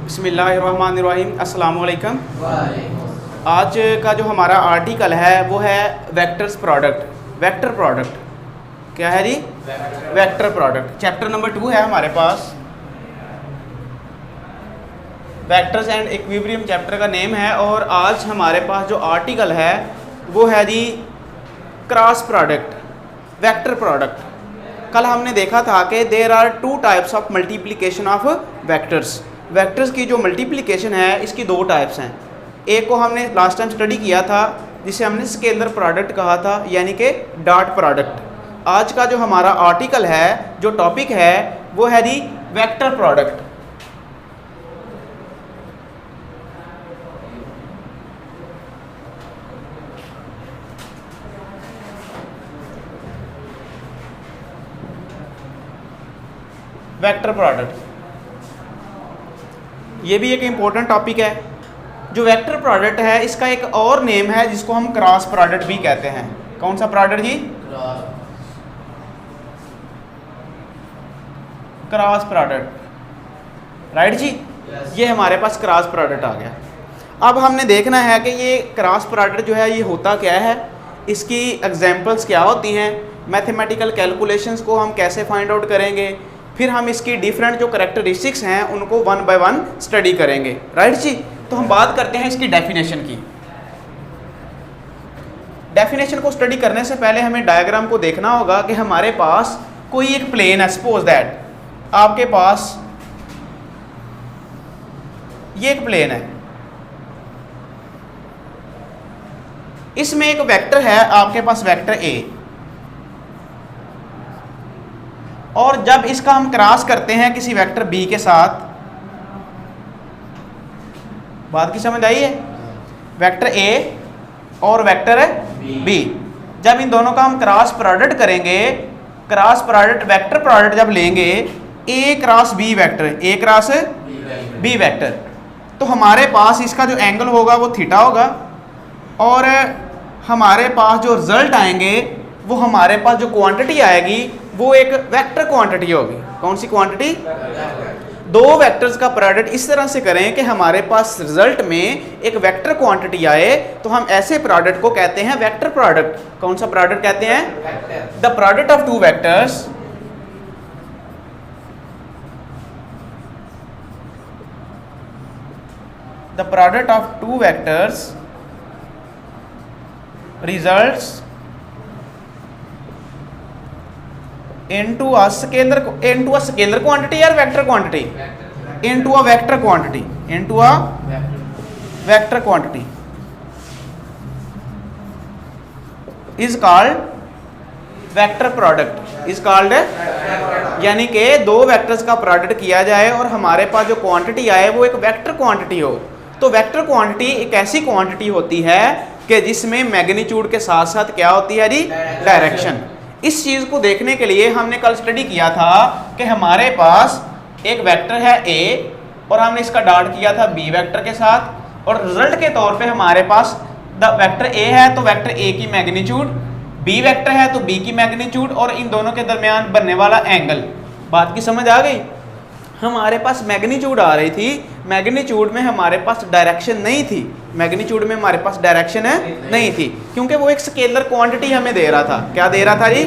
बिस्मिल्लाहिर्रहमानिर्रहीम, अस्सलाम वालेकुम। आज का जो हमारा आर्टिकल है वो है वेक्टर्स प्रोडक्ट। वेक्टर प्रोडक्ट क्या है जी? Vector product. चैप्टर नंबर 2 है हमारे पास। वेक्टर्स एंड इक्विलिब्रियम चैप्टर का नेम है। और आज हमारे पास जो आर्टिकल है वो है जी क्रॉस प्रोडक्ट, वेक्टर प्रोडक्ट। कल हमने देखा था कि there are 2 types of multiplication of vectors. Vectors की जो मल्टीप्लिकेशन है इसकी 2 टाइप्स हैं। एक को हमने लास्ट टाइम स्टडी किया था जिसे हमने स्केलर प्रोडक्ट कहा था, यानी कि डॉट प्रोडक्ट। आज का जो हमारा आर्टिकल है, जो टॉपिक है वो है जी वेक्टर प्रोडक्ट। वेक्टर प्रोडक्ट ये भी एक इम्पोर्टेंट टॉपिक है। जो वेक्टर प्रोडक्ट है इसका एक और नेम है जिसको हम क्रॉस प्रोडक्ट भी कहते हैं। कौन सा प्रोडक्ट जी? क्रॉस प्रोडक्ट, राइट जी। ये हमारे पास क्रॉस प्रोडक्ट आ गया। अब हमने देखना है कि ये क्रॉस प्रोडक्ट जो है ये होता क्या है, इसकी एग्जांपल्स क्या होती हैं, मैथमेटिकल कैलकुलेशंस को हम कैसे फाइंड आउट करेंगे, फिर हम इसकी डिफरेंट जो करैक्टरिस्टिक्स हैं उनको 1 बाय 1 स्टडी करेंगे, राइट जी। तो हम बात करते हैं इसकी डेफिनेशन की। डेफिनेशन को स्टडी करने से पहले हमें डायग्राम को देखना होगा कि हमारे पास कोई एक प्लेन है। सपोज दैट आपके पास ये एक प्लेन है, इसमें एक वेक्टर है आपके पास, वेक्टर ए। और जब इसका हम क्रॉस करते हैं किसी वेक्टर बी के साथ, बात की समझ आई है? वेक्टर ए और वेक्टर बी, जब इन दोनों का हम क्रॉस प्रोडक्ट करेंगे, क्रॉस प्रोडक्ट वेक्टर प्रोडक्ट जब लेंगे ए cross B vector, A cross B vector, तो हमारे पास इसका जो एंगल होगा वो थीटा होगा। और हमारे पास जो रिजल्ट आएंगे वो हमारे पास जो क्वांटिटी आएगी वो एक वेक्टर क्वांटिटी होगी। कौन सी क्वांटिटी? 2 वेक्टर्स का प्रोडक्ट इस तरह से करें कि हमारे पास रिजल्ट में एक वेक्टर क्वांटिटी आए, तो हम ऐसे प्रोडक्ट को कहते हैं वेक्टर प्रोडक्ट। कौन सा प्रोडक्ट कहते हैं? The product of 2 vectors the product of 2 vectors results into a scalar quantity or vector quantity? Into a vector quantity. Into a vector quantity is called vector product. Is called, यानी कि 2 vectors का product किया जाए और हमारे पास जो quantity आए वो एक वेक्टर क्वांटिटी हो। तो वेक्टर क्वांटिटी एक ऐसी क्वांटिटी होती है कि जिसमें मैग्नीट्यूड के साथ साथ क्या होती है जी? डायरेक्शन। इस चीज को देखने के लिए हमने कल स्टडी किया था कि हमारे पास एक वेक्टर है ए और हमने इसका डॉट किया था बी वेक्टर के साथ, और रिजल्ट के तौर पे हमारे पास द वेक्टर ए है तो वेक्टर ए की मैग्नीट्यूड, बी वेक्टर है तो बी की मैग्नीट्यूड, और इन दोनों के दरमियान बनने वाला एंगल। बात की समझ आ गई? हमारे पास मैग्नीट्यूड आ रही थी, मैग्नीट्यूड में हमारे पास डायरेक्शन नहीं थी, मैग्नीट्यूड में हमारे पास डायरेक्शन नहीं थी, क्योंकि वो एक स्केलर क्वांटिटी हमें दे रहा था। क्या दे रहा था जी?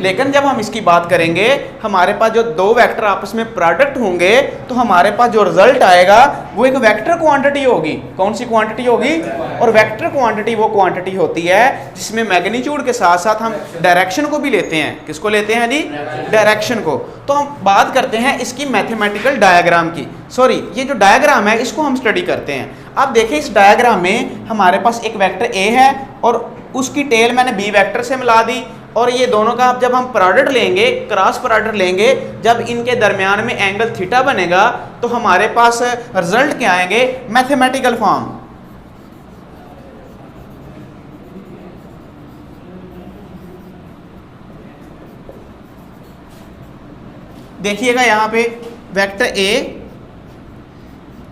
लेकिन जब हम इसकी बात करेंगे, हमारे पास जो 2 वेक्टर आपस में प्रोडक्ट होंगे तो हमारे पास जो रिजल्ट आएगा वो एक वेक्टर क्वांटिटी होगी। कौन सी क्वांटिटी होगी? और वेक्टर क्वांटिटी वो क्वांटिटी होती है जिसमें मैग्नीट्यूड के साथ साथ हम डायरेक्शन को भी लेते हैं। किसको लेते हैं जी? डायरेक्शन को। तो हम बात करते हैं इसकी मैथमेटिकल डायग्राम की। सॉरी, ये जो डायग्राम है इसको हम स्टडी करते हैं। अब देखिए इस डायग्राम में हमारे पास एक वेक्टर ए है और उसकी टेल मैंने बी वेक्टर से मिला दी, और ये दोनों का जब हम प्रोडक्ट लेंगे, क्रॉस प्रोडक्ट लेंगे, जब इनके दरमियान में एंगल थीटा बनेगा तो हमारे पास रिजल्ट क्या आएंगे? Mathematical form. देखिएगा यहाँ पे vector A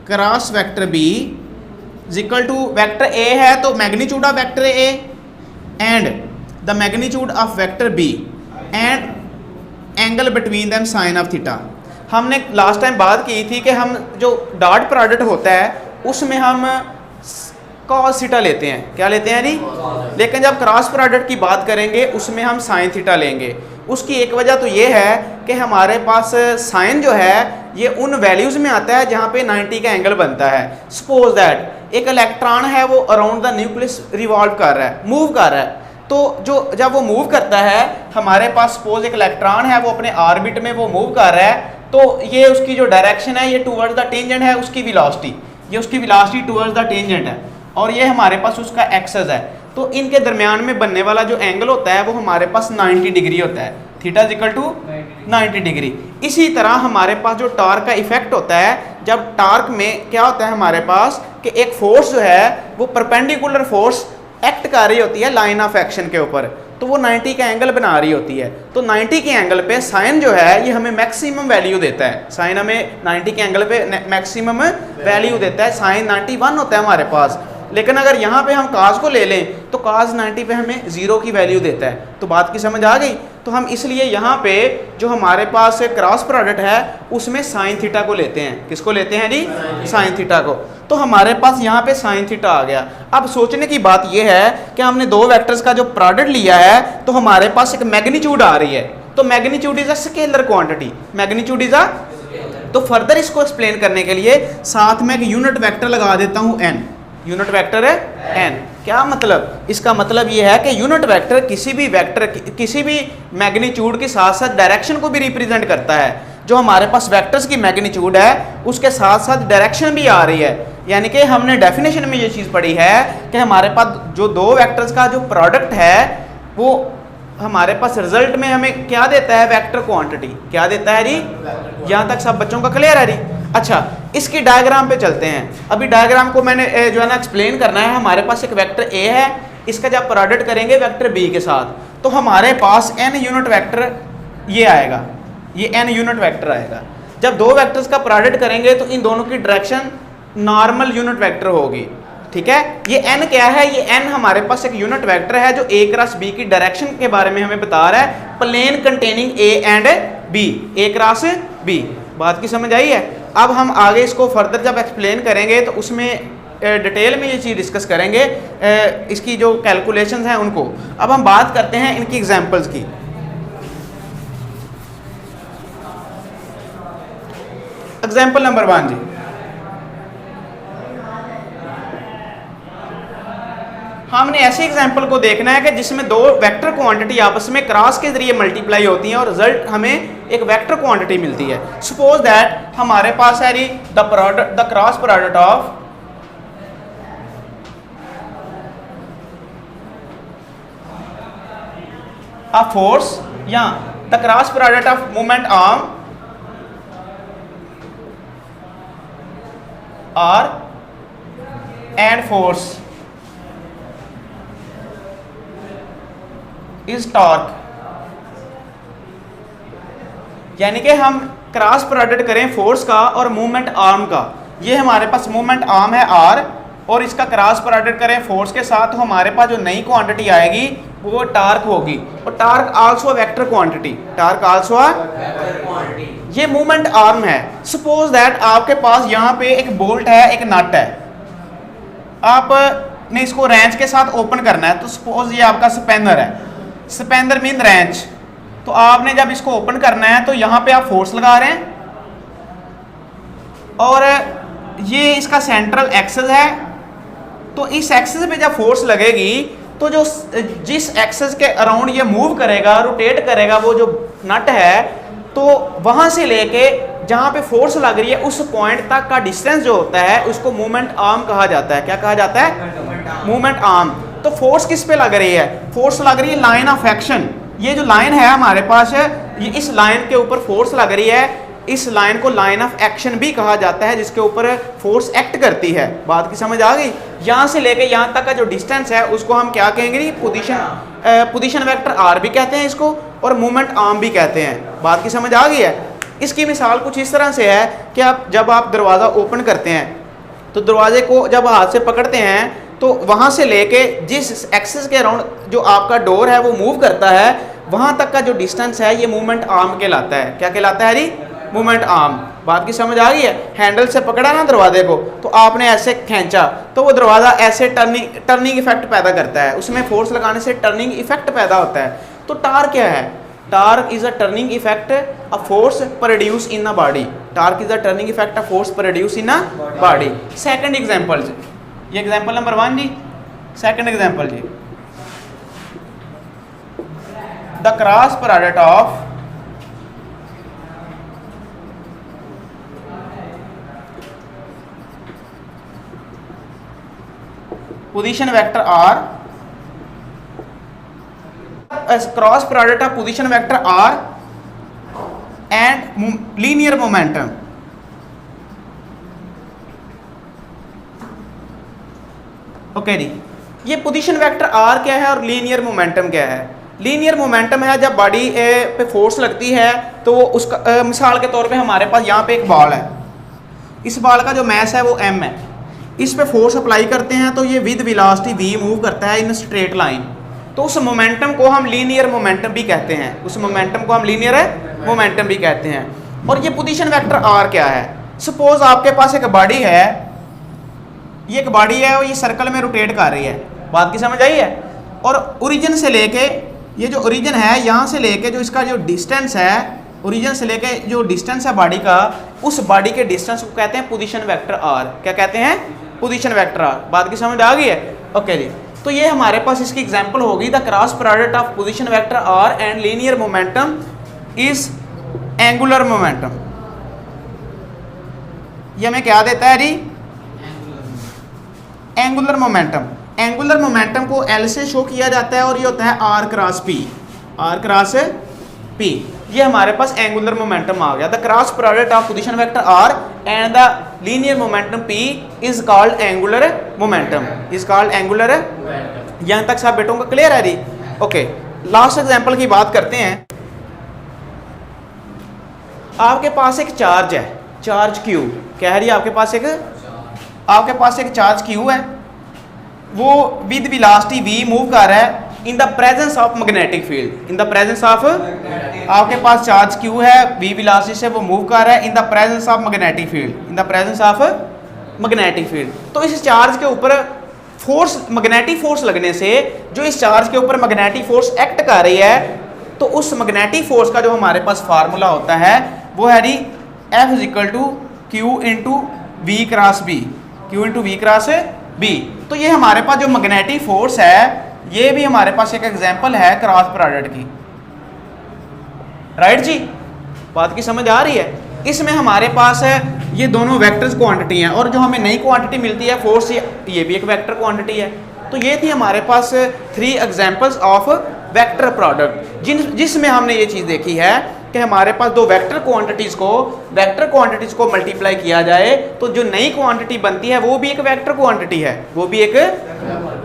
cross vector B is equal to, vector A है तो magnitude of vector A and the magnitude of vector B and angle between them sine of theta. हमने लास्ट टाइम बात की थी कि हम जो डॉट प्रोडक्ट होता है उसमें हम कॉस थीटा लेते हैं, क्या लेते हैं जी, लेकिन जब क्रॉस प्रोडक्ट की बात करेंगे उसमें हम साइन थीटा लेंगे। उसकी एक वजह तो ये है कि हमारे पास साइन जो है ये उन वैल्यूज़ में आता है जहाँ पे 90 का एंगल बनता है। सपोज दैट एक इलेक्ट्रॉन है वो अराउंड द न्यूक्लियस रिवॉल्व कर रहा है, मूव कर रहा है, तो जो जब वो मूव करता है हमारे पास सपोज एक इलेक्ट्रॉन है वो अपने ऑर्बिट में वो मूव कर रहा है, तो ये उसकी जो डायरेक्शन है ये टूवर्ड्स द टेंजेंट है, उसकी वेलोसिटी, ये उसकी वेलोसिटी टूवर्ड्स द टेंजेंट है और ये हमारे पास उसका एक्सेस है। तो इनके दरमियान में बनने वाला जो एंगल होता है वो हमारे पास 90 डिग्री होता है, theta is equal to 90 degree. इसी तरह हमारे पास जो टॉर्क का इफेक्ट होता है, जब टॉर्क में क्या होता है हमारे पास कि एक फोर्स जो है वो परपेंडिकुलर फोर्स एक्ट कर रही होती है लाइन ऑफ एक्शन के ऊपर, तो वो 90 का एंगल बना रही होती है। तो 90 के एंगल पे साइन जो है ये हमें मैक्सिमम वैल्यू देता है, साइन हमें 90 के एंगल पे मैक्सिमम वैल्यू देता है। साइन 91 होता है हमारे पास, लेकिन अगर यहाँ पे हम काज को ले लें तो काज 90 पे हमें 0 की वैल्यू देता है। तो बात की समझ आ गई। तो हम इसलिए यहाँ पे जो हमारे पास क्रॉस प्रोडक्ट है उसमें साइन थीटा को लेते हैं। किसको लेते हैं जी, साइन थीटा को। तो हमारे पास यहाँ पे साइन थीटा आ गया। अब सोचने की बात यह है कि हमने दो वेक्टर्स का जो प्रोडक्ट लिया है तो हमारे पास एक मैग्नीट्यूड आ रही है, तो magnitude is a scalar quantity, magnitude is a, तो फर्दर इसको एक्सप्लेन करने के लिए साथ में एक यूनिट वेक्टर लगा देता हूँ n, यूनिट वेक्टर है n। क्या मतलब, इसका मतलब ये है कि यूनिट वेक्टर किसी भी वेक्टर किसी भी मैग्नीट्यूड के साथ साथ डायरेक्शन को भी रिप्रेजेंट करता है। जो हमारे पास वेक्टर्स की मैग्नीट्यूड है उसके साथ साथ डायरेक्शन भी आ रही है। यानी कि हमने डेफिनेशन में ये चीज़ पढ़ी है कि हमारे पास जो दो वेक्टर्स का जो प्रोडक्ट है वो हमारे पास रिजल्ट में हमें क्या देता है, वेक्टर क्वांटिटी। क्या देता है जी, यहाँ तक सब बच्चों का क्लियर है जी। अच्छा, इसकी डायग्राम पे चलते हैं। अभी डायग्राम को मैंने जो है ना एक्सप्लेन करना है। हमारे पास एक वेक्टर ए है, इसका जब प्रोडक्ट करेंगे वेक्टर बी के साथ तो हमारे पास n यूनिट वेक्टर ये आएगा, ये n यूनिट वेक्टर आएगा। जब दो वेक्टर्स का प्रोडक्ट करेंगे तो इन दोनों की डायरेक्शन नॉर्मल यूनिट वेक्टर होगी, ठीक है। ये n क्या है, ये n हमारे पास एक यूनिट वेक्टर है जो a क्रॉस b की डायरेक्शन के बारे में हमें बता रहा है, plane containing a and b, a cross b। बात की समझ आई है। अब हम आगे इसको फर्दर जब एक्सप्लेन करेंगे तो उसमें डिटेल में ये चीज़ डिस्कस करेंगे, इसकी जो कैलकुलेशंस हैं उनको। अब हम बात करते हैं इनकी एग्जांपल्स की। एग्जांपल नंबर 1 जी, हमने ऐसे एग्जांपल को देखना है कि जिसमें दो वेक्टर क्वांटिटी आपस में क्रॉस के जरिए मल्टीप्लाई होती हैं और रिजल्ट हमें एक वेक्टर क्वांटिटी मिलती है। सपोज दैट हमारे पास है जी the cross product of a force या the cross product of moment arm or and force is torque। यानी कि हम क्रॉस प्रोडक्ट करें फोर्स का और मूवमेंट आर्म का। ये हमारे पास मूवमेंट आर्म है R और इसका क्रॉस प्रोडक्ट करें फोर्स के साथ तो हमारे पास जो नई क्वांटिटी आएगी वो टार्क होगी। और torque also vector quantity, torque also ये मूवमेंट आर्म है। सपोज दैट आपके पास यहाँ पे एक बोल्ट है, एक नट है, आपने इसको रेंच के साथ ओपन करना है। तो सपोज ये आपका स्पैनर है, स्पैनर मीन रेंच। तो आपने जब इसको ओपन करना है तो यहाँ पे आप फोर्स लगा रहे हैं और ये इसका सेंट्रल एक्सेस है। तो इस एक्सेस पे जब फोर्स लगेगी तो जो जिस एक्सेस के अराउंड ये मूव करेगा, रोटेट करेगा वो जो नट है, तो वहां से लेके जहां पे फोर्स लग रही है उस पॉइंट तक का डिस्टेंस जो होता है उसको मूवमेंट आर्म कहा जाता है। क्या कहा जाता है, मूवमेंट आर्म। तो फोर्स किस पे लग रही है, फोर्स लग रही है लाइन ऑफ एक्शन। ये जो लाइन है हमारे पास है, ये इस लाइन के ऊपर फोर्स लग रही है। इस लाइन को लाइन ऑफ एक्शन भी कहा जाता है जिसके ऊपर फोर्स एक्ट करती है। बात की समझ आ गई। यहाँ से लेके यहाँ तक का जो डिस्टेंस है उसको हम क्या कहेंगे, पोजीशन वेक्टर आर भी कहते हैं इसको और मूवमेंट आर्म भी कहते हैं। बात की समझ आ गई है। इसकी मिसाल कुछ इस तरह से है कि जब आप दरवाज़ा ओपन करते हैं तो दरवाजे को जब हाथ से पकड़ते हैं तो वहाँ से लेके जिस एक्सेस के अराउंड जो आपका डोर है वो मूव करता है वहाँ तक का जो डिस्टेंस है ये मूवमेंट आर्म कहलाता है। क्या कहलाता है जी, मूवमेंट आर्म। बात की समझ आ गई है? हैंडल से पकड़ा ना दरवाजे को, तो आपने ऐसे खींचा तो वो दरवाज़ा ऐसे टर्निंग इफेक्ट पैदा करता है, उसमें फोर्स लगाने से टर्निंग इफेक्ट पैदा होता है। तो टार्क क्या है? Torque is a turning effect a force produce in a body. Torque is a turning effect a force produce in a body. Second example, ये एग्जांपल नंबर 1 जी। सेकंड एग्जांपल जी, the cross product of position vector r, cross product of position vector r and linear momentum। Okay जी, ये position vector r क्या है और linear momentum क्या है? लीनियर मोमेंटम है जब बॉडी पे फोर्स लगती है तो वो उसका मिसाल के तौर पे हमारे पास यहाँ पे एक बॉल है, इस बॉल का जो मैस है वो m है, इस पे फोर्स अप्लाई करते हैं तो ये विद वेलोसिटी v मूव करता है इन स्ट्रेट लाइन, तो उस मोमेंटम को हम लीनियर मोमेंटम भी कहते हैं। उस मोमेंटम को हम लीनियर मोमेंटम भी कहते हैं। और ये पोजीशन वेक्टर r क्या है? सपोज आपके पास एक बॉडी है, ये एक बॉडी है और ये सर्कल में रोटेट कर रही है। बात की समझ आई है? और ओरिजिन से लेके, ये जो ओरिजिन है यहाँ से लेके जो इसका जो डिस्टेंस है, ओरिजिन से लेके जो डिस्टेंस है बॉडी का, उस बॉडी के डिस्टेंस को कहते हैं पोजीशन वेक्टर r। क्या कहते हैं? Position vector r। बात की समझ आ गई है? ओके जी, तो ये हमारे पास इसकी एग्जांपल होगी, the cross product of position vector r and linear momentum is angular momentum. ये हमें क्या देता है जी? Angular momentum. एंगुलर मोमेंटम को L से शो किया जाता है और ये होता है R cross P। R cross P, ये हमारे पास एंगुलर मोमेंटम आ गया। The cross product of position vector R and the linear momentum P is called angular momentum. Is called angular. यहाँ तक सब बेटों का क्लियर है जी? ओके, लास्ट एग्जांपल की बात करते हैं। आपके पास एक चार्ज है, चार्ज Q। क्या है जी? आपके पास एक चार्ज Q है, वो विद वेलोसिटी v मूव कर रहा है in the presence of magnetic field. In the presence of, आपके पास चार्ज Q है, v वेलोसिटी से वो मूव कर रहा है in the presence of magnetic field. In the presence of magnetic field. तो इस चार्ज के ऊपर फोर्स, मैग्नेटिक फोर्स लगने से जो इस चार्ज के ऊपर मैग्नेटिक फोर्स एक्ट कर रही है, तो उस मैग्नेटिक फोर्स का जो हमारे पास फार्मूला होता है वो है जी F is equal to Q into V cross B. Q into V cross B. तो ये हमारे पास जो मैग्नेटिक फोर्स है, ये भी हमारे पास एक एग्जांपल है क्रॉस प्रोडक्ट की। राइट जी? बात की समझ आ रही है? इसमें हमारे पास है ये दोनों वेक्टर्स क्वांटिटी हैं, और जो हमें नई क्वांटिटी मिलती है फोर्स, ये भी एक वेक्टर क्वांटिटी है। तो ये थी हमारे पास 3 एग्जांपल्स ऑफ वेक्टर प्रोडक्ट, जिसमें हमने ये चीज़ देखी है कि हमारे पास दो वेक्टर क्वांटिटीज़ को मल्टीप्लाई किया जाए तो जो नई क्वांटिटी बनती है वो भी एक वेक्टर क्वांटिटी है, वो भी एक।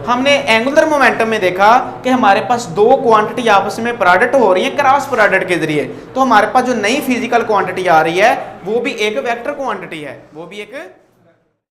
हमने एंगुलर मोमेंटम में देखा कि हमारे पास दो क्वांटिटी आपस में प्रोडक्ट हो रही है क्रॉस प्रोडक्ट के जरिए, तो हमारे पास जो नई फिजिकल क्वांटिटी आ रही है वो भी एक वेक्टर क्वांटिटी है, वो भी एक